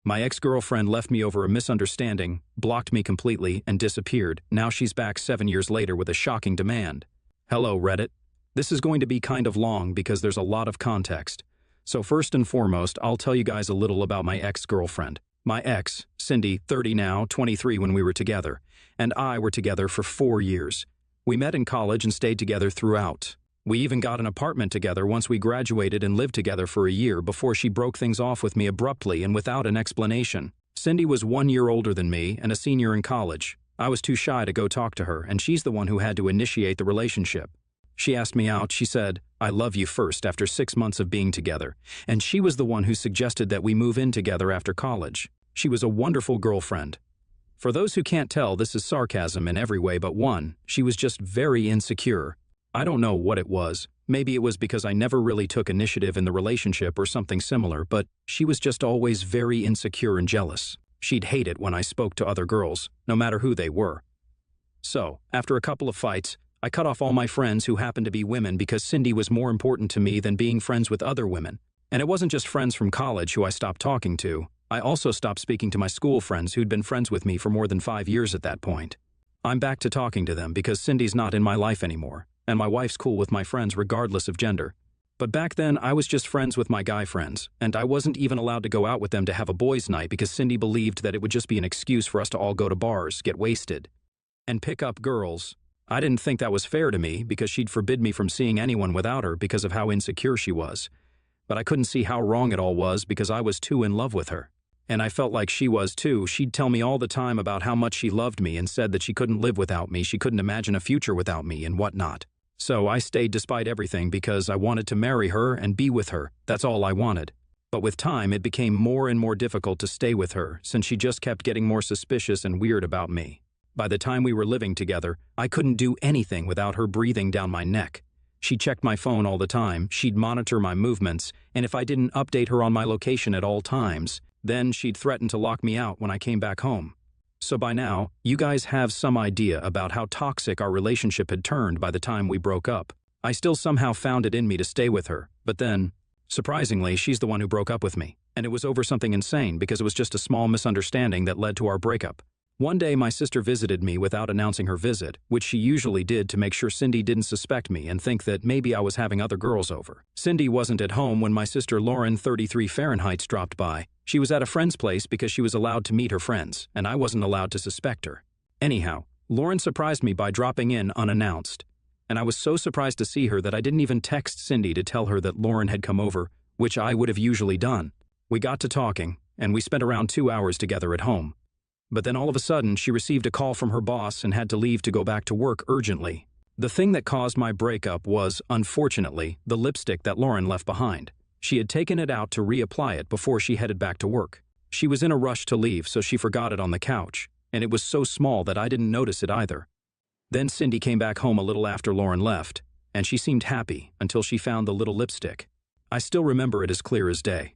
My ex-girlfriend left me over a misunderstanding, blocked me completely, and disappeared. Now she's back 7 years later with a shocking demand. Hello, Reddit. This is going to be kind of long because there's a lot of context. So first and foremost, I'll tell you guys a little about my ex-girlfriend. My ex, Cindy, 30 now, 23 when we were together, and I were together for 4 years. We met in college and stayed together throughout. We even got an apartment together once we graduated and lived together for a year before she broke things off with me abruptly and without an explanation. Cindy was 1 year older than me and a senior in college. I was too shy to go talk to her, and she's the one who had to initiate the relationship. She asked me out. She said, "I love you" first after 6 months of being together, and she was the one who suggested that we move in together after college. She was a wonderful girlfriend. For those who can't tell, this is sarcasm in every way but one. She was just very insecure. I don't know what it was. Maybe it was because I never really took initiative in the relationship or something similar, but she was just always very insecure and jealous. She'd hate it when I spoke to other girls, no matter who they were. So, after a couple of fights, I cut off all my friends who happened to be women because Cindy was more important to me than being friends with other women. And it wasn't just friends from college who I stopped talking to. I also stopped speaking to my school friends who'd been friends with me for more than 5 years at that point. I'm back to talking to them because Cindy's not in my life anymore, and my wife's cool with my friends regardless of gender. But back then, I was just friends with my guy friends, and I wasn't even allowed to go out with them to have a boys' night because Cindy believed that it would just be an excuse for us to all go to bars, get wasted, and pick up girls. I didn't think that was fair to me because she'd forbid me from seeing anyone without her because of how insecure she was. But I couldn't see how wrong it all was because I was too in love with her. And I felt like she was too. She'd tell me all the time about how much she loved me and said that she couldn't live without me, she couldn't imagine a future without me and whatnot. So I stayed despite everything because I wanted to marry her and be with her. That's all I wanted. But with time, it became more and more difficult to stay with her since she just kept getting more suspicious and weird about me. By the time we were living together, I couldn't do anything without her breathing down my neck. She checked my phone all the time, she'd monitor my movements, and if I didn't update her on my location at all times, then she'd threaten to lock me out when I came back home. So by now, you guys have some idea about how toxic our relationship had turned by the time we broke up. I still somehow found it in me to stay with her, but then, surprisingly, she's the one who broke up with me, and it was over something insane because it was just a small misunderstanding that led to our breakup. One day, my sister visited me without announcing her visit, which she usually did to make sure Cindy didn't suspect me and think that maybe I was having other girls over. Cindy wasn't at home when my sister Lauren, 33 Fahrenheit, dropped by. She was at a friend's place because she was allowed to meet her friends, and I wasn't allowed to suspect her. Anyhow, Lauren surprised me by dropping in unannounced, and I was so surprised to see her that I didn't even text Cindy to tell her that Lauren had come over, which I would have usually done. We got to talking, and we spent around 2 hours together at home. But then all of a sudden, she received a call from her boss and had to leave to go back to work urgently. The thing that caused my breakup was, unfortunately, the lipstick that Lauren left behind. She had taken it out to reapply it before she headed back to work. She was in a rush to leave, so she forgot it on the couch, and it was so small that I didn't notice it either. Then Cindy came back home a little after Lauren left, and she seemed happy until she found the little lipstick. I still remember it as clear as day.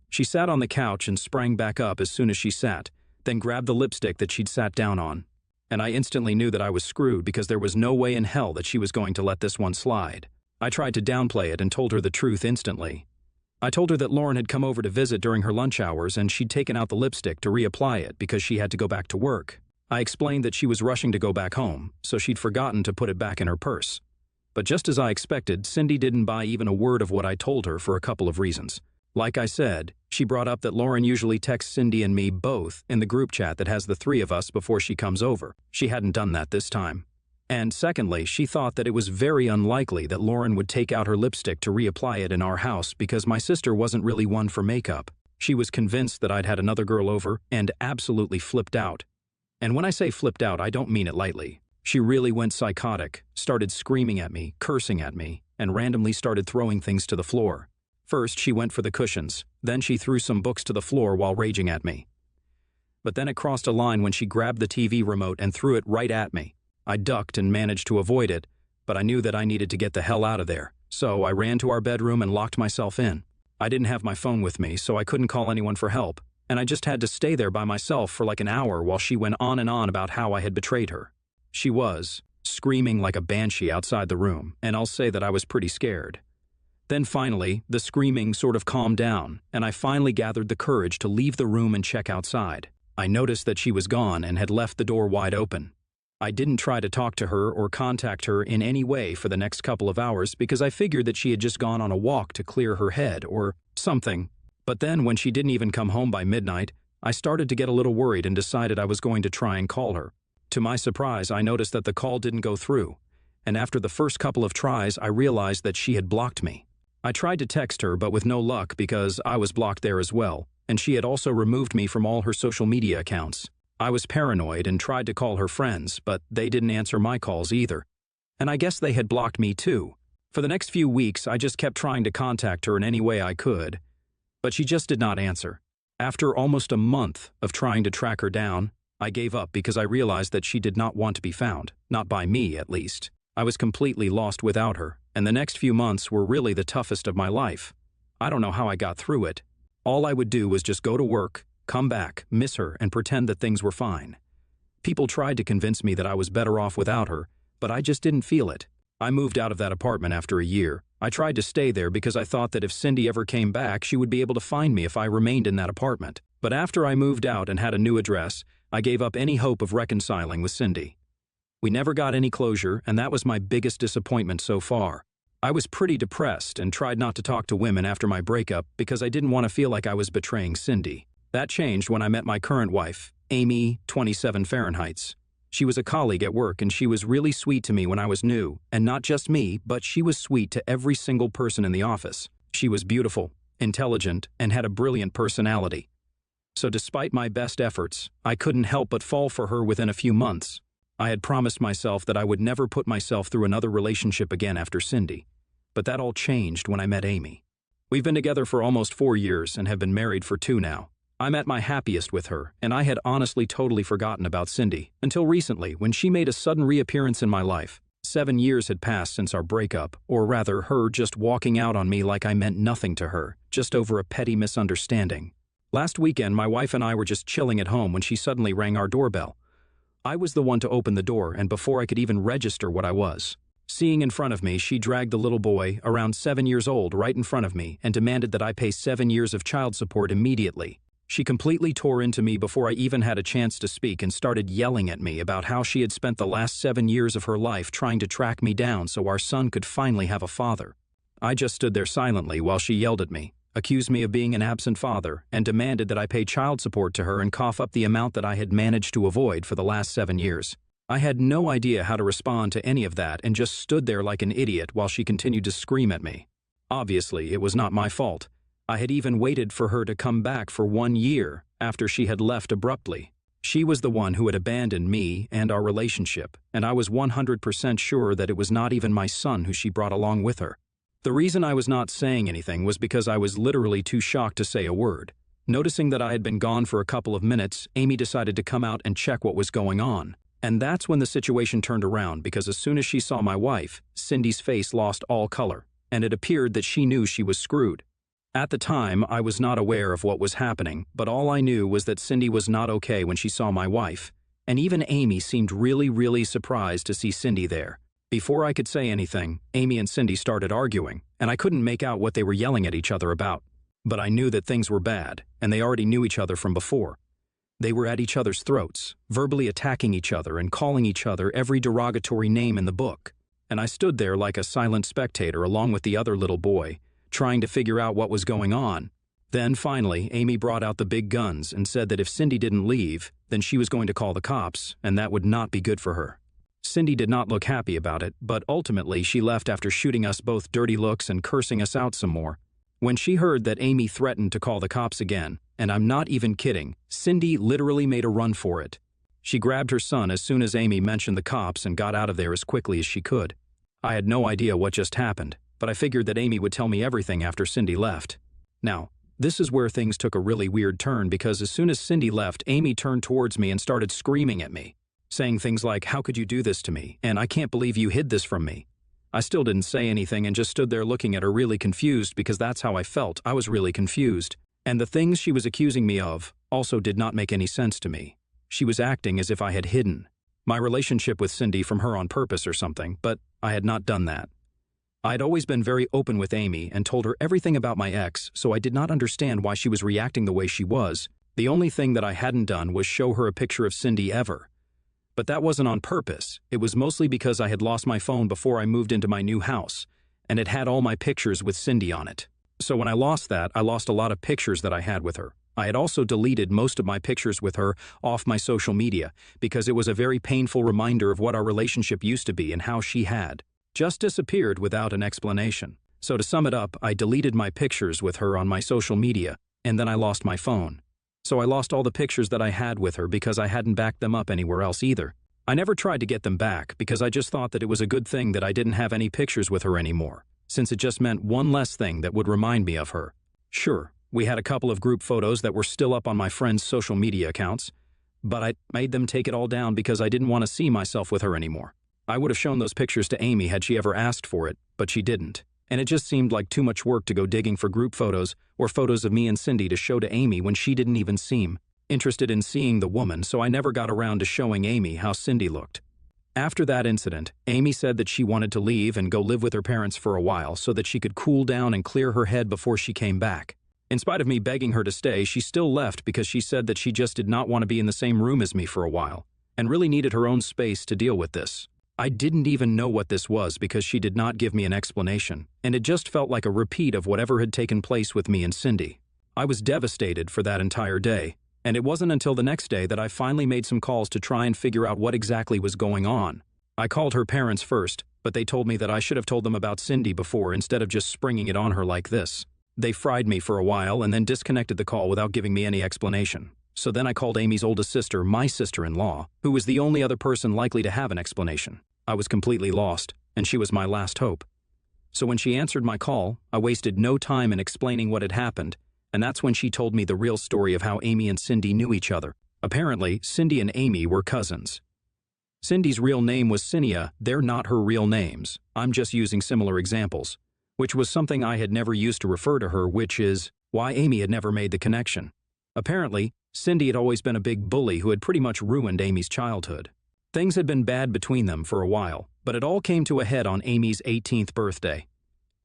She sat on the couch and sprang back up as soon as she sat, then grabbed the lipstick that she'd sat down on. And I instantly knew that I was screwed because there was no way in hell that she was going to let this one slide. I tried to downplay it and told her the truth instantly. I told her that Lauren had come over to visit during her lunch hours and she'd taken out the lipstick to reapply it because she had to go back to work. I explained that she was rushing to go back home, so she'd forgotten to put it back in her purse. But just as I expected, Cindy didn't buy even a word of what I told her for a couple of reasons. Like I said, she brought up that Lauren usually texts Cindy and me both in the group chat that has the 3 of us before she comes over. She hadn't done that this time. And secondly, she thought that it was very unlikely that Lauren would take out her lipstick to reapply it in our house because my sister wasn't really one for makeup. She was convinced that I'd had another girl over and absolutely flipped out. And when I say flipped out, I don't mean it lightly. She really went psychotic, started screaming at me, cursing at me, and randomly started throwing things to the floor. First, she went for the cushions. Then she threw some books to the floor while raging at me. But then it crossed a line when she grabbed the TV remote and threw it right at me. I ducked and managed to avoid it, but I knew that I needed to get the hell out of there. So I ran to our bedroom and locked myself in. I didn't have my phone with me, so I couldn't call anyone for help, and I just had to stay there by myself for like an hour while she went on and on about how I had betrayed her. She was screaming like a banshee outside the room, and I'll say that I was pretty scared. Then finally, the screaming sort of calmed down, and I finally gathered the courage to leave the room and check outside. I noticed that she was gone and had left the door wide open. I didn't try to talk to her or contact her in any way for the next couple of hours because I figured that she had just gone on a walk to clear her head or something. But then when she didn't even come home by midnight, I started to get a little worried and decided I was going to try and call her. To my surprise, I noticed that the call didn't go through, and after the first couple of tries, I realized that she had blocked me. I tried to text her, but with no luck because I was blocked there as well, and she had also removed me from all her social media accounts. I was paranoid and tried to call her friends, but they didn't answer my calls either. And I guess they had blocked me too. For the next few weeks, I just kept trying to contact her in any way I could, but she just did not answer. After almost a month of trying to track her down, I gave up because I realized that she did not want to be found, not by me at least. I was completely lost without her, and the next few months were really the toughest of my life. I don't know how I got through it. All I would do was just go to work, come back, miss her, and pretend that things were fine. People tried to convince me that I was better off without her, but I just didn't feel it. I moved out of that apartment after a year. I tried to stay there because I thought that if Cindy ever came back, she would be able to find me if I remained in that apartment. But after I moved out and had a new address, I gave up any hope of reconciling with Cindy. We never got any closure, and that was my biggest disappointment so far. I was pretty depressed and tried not to talk to women after my breakup because I didn't want to feel like I was betraying Cindy. That changed when I met my current wife, Amy, 27 Fahrenheits. She was a colleague at work and she was really sweet to me when I was new, and not just me, but she was sweet to every single person in the office. She was beautiful, intelligent, and had a brilliant personality. So despite my best efforts, I couldn't help but fall for her within a few months. I had promised myself that I would never put myself through another relationship again after Cindy. But that all changed when I met Amy. We've been together for almost 4 years and have been married for 2 now. I'm at my happiest with her, and I had honestly totally forgotten about Cindy, until recently when she made a sudden reappearance in my life. 7 years had passed since our breakup, or rather her just walking out on me like I meant nothing to her, just over a petty misunderstanding. Last weekend, my wife and I were just chilling at home when she suddenly rang our doorbell. I was the one to open the door, and before I could even register what I was. Seeing in front of me, she dragged the little boy, around 7 years old, right in front of me and demanded that I pay 7 years of child support immediately. She completely tore into me before I even had a chance to speak and started yelling at me about how she had spent the last 7 years of her life trying to track me down so our son could finally have a father. I just stood there silently while she yelled at me, accused me of being an absent father, and demanded that I pay child support to her and cough up the amount that I had managed to avoid for the last 7 years. I had no idea how to respond to any of that and just stood there like an idiot while she continued to scream at me. Obviously, it was not my fault. I had even waited for her to come back for 1 year after she had left abruptly. She was the one who had abandoned me and our relationship, and I was 100% sure that it was not even my son who she brought along with her. The reason I was not saying anything was because I was literally too shocked to say a word. Noticing that I had been gone for a couple of minutes, Amy decided to come out and check what was going on. And that's when the situation turned around because as soon as she saw my wife, Cindy's face lost all color, and it appeared that she knew she was screwed. At the time, I was not aware of what was happening, but all I knew was that Cindy was not okay when she saw my wife, and even Amy seemed really surprised to see Cindy there. Before I could say anything, Amy and Cindy started arguing, and I couldn't make out what they were yelling at each other about. But I knew that things were bad, and they already knew each other from before. They were at each other's throats, verbally attacking each other and calling each other every derogatory name in the book. And I stood there like a silent spectator along with the other little boy, trying to figure out what was going on. Then finally, Amy brought out the big guns and said that if Cindy didn't leave, then she was going to call the cops, and that would not be good for her. Cindy did not look happy about it, but ultimately she left after shooting us both dirty looks and cursing us out some more. When she heard that Amy threatened to call the cops again, and I'm not even kidding, Cindy literally made a run for it. She grabbed her son as soon as Amy mentioned the cops and got out of there as quickly as she could. I had no idea what just happened, but I figured that Amy would tell me everything after Cindy left. Now, this is where things took a really weird turn because as soon as Cindy left, Amy turned towards me and started screaming at me, saying things like, "How could you do this to me? And I can't believe you hid this from me." I still didn't say anything and just stood there looking at her really confused because that's how I felt. I was really confused. And the things she was accusing me of also did not make any sense to me. She was acting as if I had hidden my relationship with Cindy from her on purpose or something, but I had not done that. I'd always been very open with Amy and told her everything about my ex, so I did not understand why she was reacting the way she was. The only thing that I hadn't done was show her a picture of Cindy ever. But that wasn't on purpose. It was mostly because I had lost my phone before I moved into my new house, and it had all my pictures with Cindy on it. So when I lost that, I lost a lot of pictures that I had with her. I had also deleted most of my pictures with her off my social media because it was a very painful reminder of what our relationship used to be and how she had just disappeared without an explanation. So to sum it up, I deleted my pictures with her on my social media, and then I lost my phone. So I lost all the pictures that I had with her because I hadn't backed them up anywhere else either. I never tried to get them back because I just thought that it was a good thing that I didn't have any pictures with her anymore, since it just meant one less thing that would remind me of her. Sure, we had a couple of group photos that were still up on my friends' social media accounts, but I made them take it all down because I didn't want to see myself with her anymore. I would have shown those pictures to Amy had she ever asked for it, but she didn't. And it just seemed like too much work to go digging for group photos or photos of me and Cindy to show to Amy when she didn't even seem interested in seeing the woman, so I never got around to showing Amy how Cindy looked. After that incident, Amy said that she wanted to leave and go live with her parents for a while so that she could cool down and clear her head before she came back. In spite of me begging her to stay, she still left because she said that she just did not want to be in the same room as me for a while and really needed her own space to deal with this. I didn't even know what this was because she did not give me an explanation, and it just felt like a repeat of whatever had taken place with me and Cindy. I was devastated for that entire day, and it wasn't until the next day that I finally made some calls to try and figure out what exactly was going on. I called her parents first, but they told me that I should have told them about Cindy before instead of just springing it on her like this. They fried me for a while and then disconnected the call without giving me any explanation. So then I called Amy's oldest sister, my sister-in-law, who was the only other person likely to have an explanation. I was completely lost, and she was my last hope. So when she answered my call, I wasted no time in explaining what had happened, and that's when she told me the real story of how Amy and Cindy knew each other. Apparently, Cindy and Amy were cousins. Cindy's real name was Cinia. They're not her real names. I'm just using similar examples, which was something I had never used to refer to her, which is why Amy had never made the connection. Apparently, Cindy had always been a big bully who had pretty much ruined Amy's childhood. Things had been bad between them for a while, but it all came to a head on Amy's 18th birthday.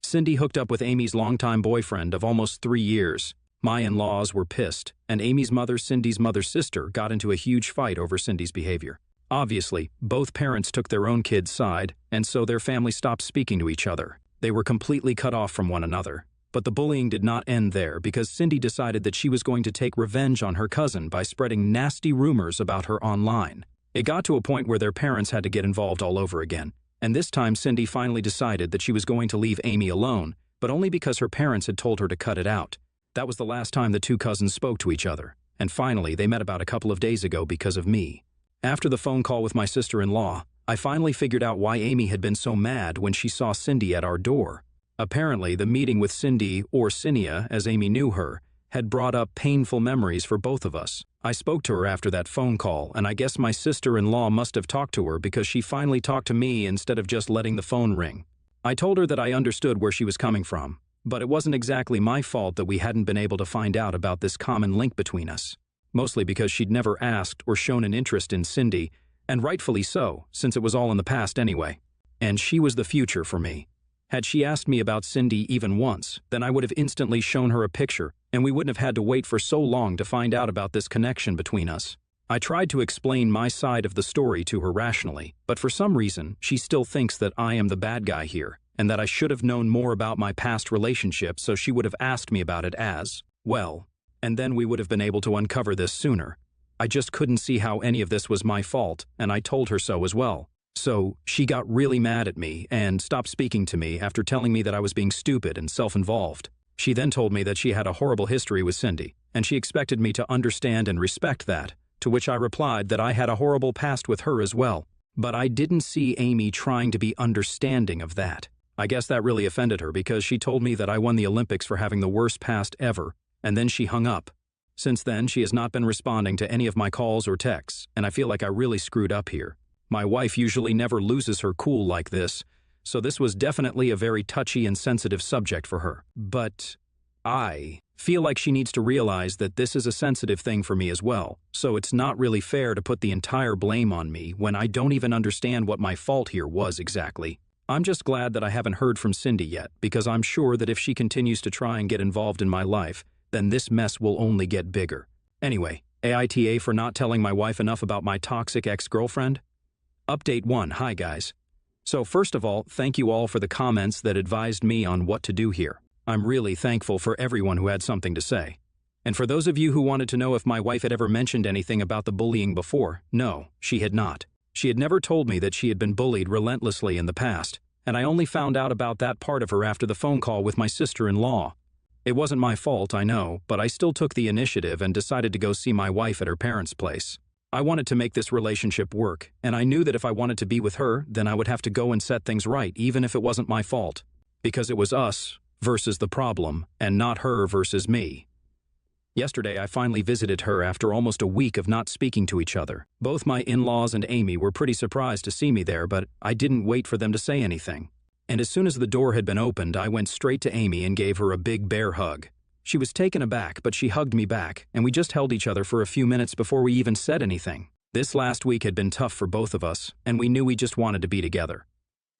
Cindy hooked up with Amy's longtime boyfriend of almost 3 years. My in-laws were pissed, and Amy's mother, Cindy's mother's sister, got into a huge fight over Cindy's behavior. Obviously, both parents took their own kid's side, and so their family stopped speaking to each other. They were completely cut off from one another. But the bullying did not end there because Cindy decided that she was going to take revenge on her cousin by spreading nasty rumors about her online. It got to a point where their parents had to get involved all over again, and this time Cindy finally decided that she was going to leave Amy alone, but only because her parents had told her to cut it out. That was the last time the two cousins spoke to each other, and finally they met about a couple of days ago because of me. After the phone call with my sister-in-law, I finally figured out why Amy had been so mad when she saw Cindy at our door. Apparently, the meeting with Cindy, or Cinia as Amy knew her, had brought up painful memories for both of us. I spoke to her after that phone call, and I guess my sister-in-law must have talked to her because she finally talked to me instead of just letting the phone ring. I told her that I understood where she was coming from, but it wasn't exactly my fault that we hadn't been able to find out about this common link between us. Mostly because she'd never asked or shown an interest in Cindy, and rightfully so, since it was all in the past anyway. And she was the future for me. Had she asked me about Cindy even once, then I would have instantly shown her a picture, and we wouldn't have had to wait for so long to find out about this connection between us. I tried to explain my side of the story to her rationally, but for some reason, she still thinks that I am the bad guy here, and that I should have known more about my past relationship, so she would have asked me about it as well, and then we would have been able to uncover this sooner. I just couldn't see how any of this was my fault, and I told her so as well. So she got really mad at me and stopped speaking to me after telling me that I was being stupid and self-involved. She then told me that she had a horrible history with Cindy, and she expected me to understand and respect that, to which I replied that I had a horrible past with her as well. But I didn't see Amy trying to be understanding of that. I guess that really offended her because she told me that I won the Olympics for having the worst past ever, and then she hung up. Since then, she has not been responding to any of my calls or texts, and I feel like I really screwed up here. My wife usually never loses her cool like this, so this was definitely a very touchy and sensitive subject for her. But I feel like she needs to realize that this is a sensitive thing for me as well, so it's not really fair to put the entire blame on me when I don't even understand what my fault here was exactly. I'm just glad that I haven't heard from Cindy yet, because I'm sure that if she continues to try and get involved in my life, then this mess will only get bigger. Anyway, AITA for not telling my wife enough about my toxic ex-girlfriend? Update 1. Hi guys. So first of all, thank you all for the comments that advised me on what to do here. I'm really thankful for everyone who had something to say. And for those of you who wanted to know if my wife had ever mentioned anything about the bullying before, no, she had not. She had never told me that she had been bullied relentlessly in the past, and I only found out about that part of her after the phone call with my sister-in-law. It wasn't my fault, I know, but I still took the initiative and decided to go see my wife at her parents' place. I wanted to make this relationship work, and I knew that if I wanted to be with her, then I would have to go and set things right, even if it wasn't my fault. Because it was us versus the problem, and not her versus me. Yesterday, I finally visited her after almost a week of not speaking to each other. Both my in-laws and Amy were pretty surprised to see me there, but I didn't wait for them to say anything. And as soon as the door had been opened, I went straight to Amy and gave her a big bear hug. She was taken aback, but she hugged me back, and we just held each other for a few minutes before we even said anything. This last week had been tough for both of us, and we knew we just wanted to be together.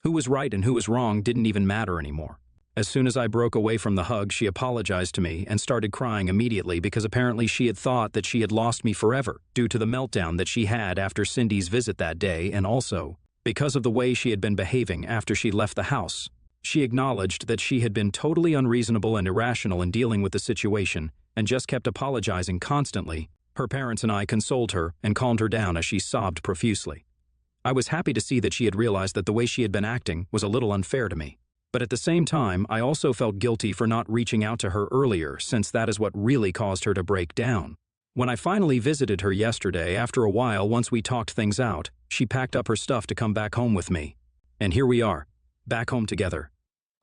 Who was right and who was wrong didn't even matter anymore. As soon as I broke away from the hug, she apologized to me and started crying immediately because apparently she had thought that she had lost me forever due to the meltdown that she had after Cindy's visit that day, and also because of the way she had been behaving after she left the house. She acknowledged that she had been totally unreasonable and irrational in dealing with the situation and just kept apologizing constantly. Her parents and I consoled her and calmed her down as she sobbed profusely. I was happy to see that she had realized that the way she had been acting was a little unfair to me. But at the same time, I also felt guilty for not reaching out to her earlier, since that is what really caused her to break down. When I finally visited her yesterday, after a while, once we talked things out, she packed up her stuff to come back home with me. And here we are, back home together.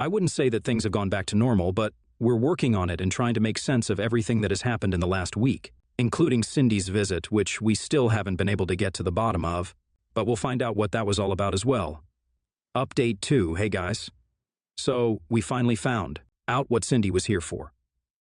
I wouldn't say that things have gone back to normal, but we're working on it and trying to make sense of everything that has happened in the last week, including Cindy's visit, which we still haven't been able to get to the bottom of, but we'll find out what that was all about as well. Update 2. Hey guys. So, we finally found out what Cindy was here for.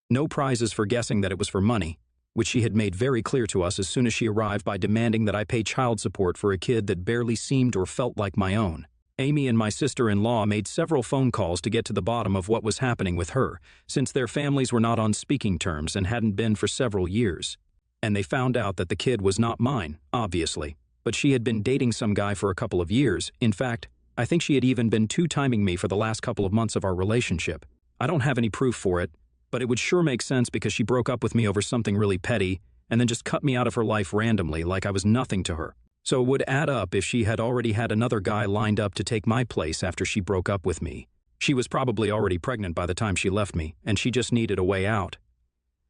No prizes for guessing that it was for money, which she had made very clear to us as soon as she arrived by demanding that I pay child support for a kid that barely seemed or felt like my own. Amy and my sister-in-law made several phone calls to get to the bottom of what was happening with her, since their families were not on speaking terms and hadn't been for several years. And they found out that the kid was not mine, obviously, but she had been dating some guy for a couple of years. In fact, I think she had even been two-timing me for the last couple of months of our relationship. I don't have any proof for it, but it would sure make sense because she broke up with me over something really petty and then just cut me out of her life randomly like I was nothing to her. So it would add up if she had already had another guy lined up to take my place after she broke up with me. She was probably already pregnant by the time she left me, and she just needed a way out.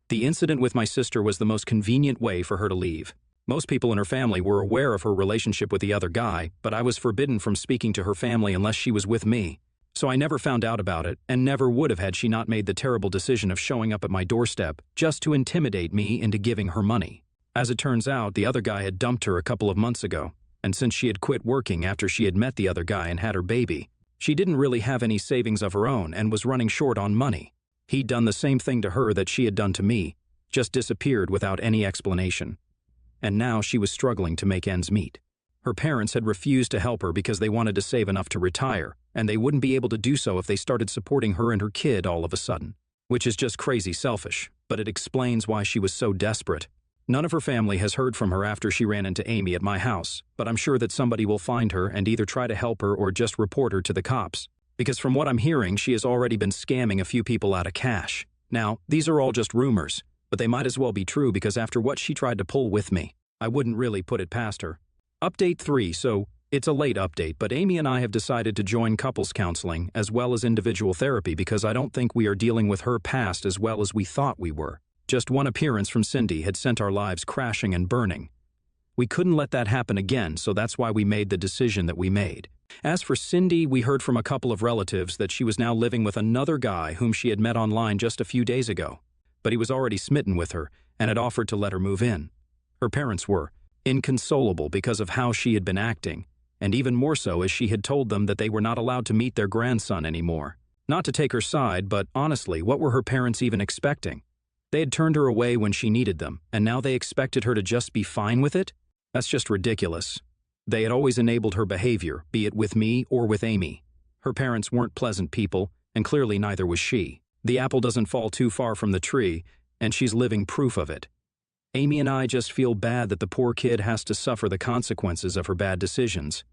The incident with my sister was the most convenient way for her to leave. Most people in her family were aware of her relationship with the other guy, but I was forbidden from speaking to her family unless she was with me. So I never found out about it, and never would have had she not made the terrible decision of showing up at my doorstep just to intimidate me into giving her money. As it turns out, the other guy had dumped her a couple of months ago, and since she had quit working after she had met the other guy and had her baby, she didn't really have any savings of her own and was running short on money. He'd done the same thing to her that she had done to me, just disappeared without any explanation. And now she was struggling to make ends meet. Her parents had refused to help her because they wanted to save enough to retire, and they wouldn't be able to do so if they started supporting her and her kid all of a sudden. Which is just crazy selfish, but it explains why she was so desperate. None of her family has heard from her after she ran into Amy at my house, but I'm sure that somebody will find her and either try to help her or just report her to the cops. Because from what I'm hearing, she has already been scamming a few people out of cash. Now, these are all just rumors, but they might as well be true because after what she tried to pull with me, I wouldn't really put it past her. Update 3. So, it's a late update, but Amy and I have decided to join couples counseling as well as individual therapy because I don't think we are dealing with her past as well as we thought we were. Just one appearance from Cindy had sent our lives crashing and burning. We couldn't let that happen again, so that's why we made the decision that we made. As for Cindy, we heard from a couple of relatives that she was now living with another guy whom she had met online just a few days ago. But he was already smitten with her and had offered to let her move in. Her parents were inconsolable because of how she had been acting, and even more so as she had told them that they were not allowed to meet their grandson anymore. Not to take her side, but honestly, what were her parents even expecting? They had turned her away when she needed them, and now they expected her to just be fine with it? That's just ridiculous. They had always enabled her behavior, be it with me or with Amy. Her parents weren't pleasant people, and clearly neither was she. The apple doesn't fall too far from the tree, and she's living proof of it. Amy and I just feel bad that the poor kid has to suffer the consequences of her bad decisions.